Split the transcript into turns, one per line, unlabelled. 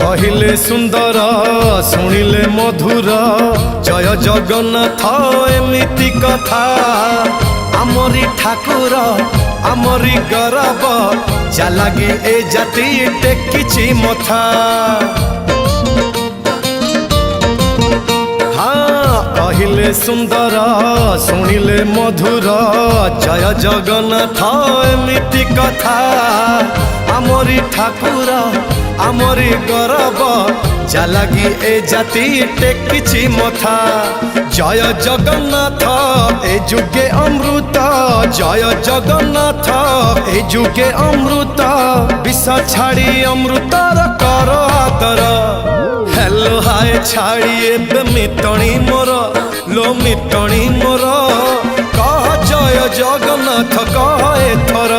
कहिले सुंदर शुणिले मधुर जय जगन्नाथ एमिति कथा आमरी ठाकुर आमरी गौरव जालागी ए जाति टेकिछि मथा। हाँ कहिले सुंदर शुणिले मधुर जय जगन्नाथ एमिति कथा आमरी ठाकुर आमरी गौरव जालागी ए जाति टेकिछि मथा। जय जगन्नाथ ए जुगे अमृत जय जगन्नाथ ए जुगे अमृत विष छाड़ी अमृतर कर आदर। हेलो हाय छाड़ी एबे मितणी मोर लो मितणी मोर कह जय जगन्नाथ कह एथर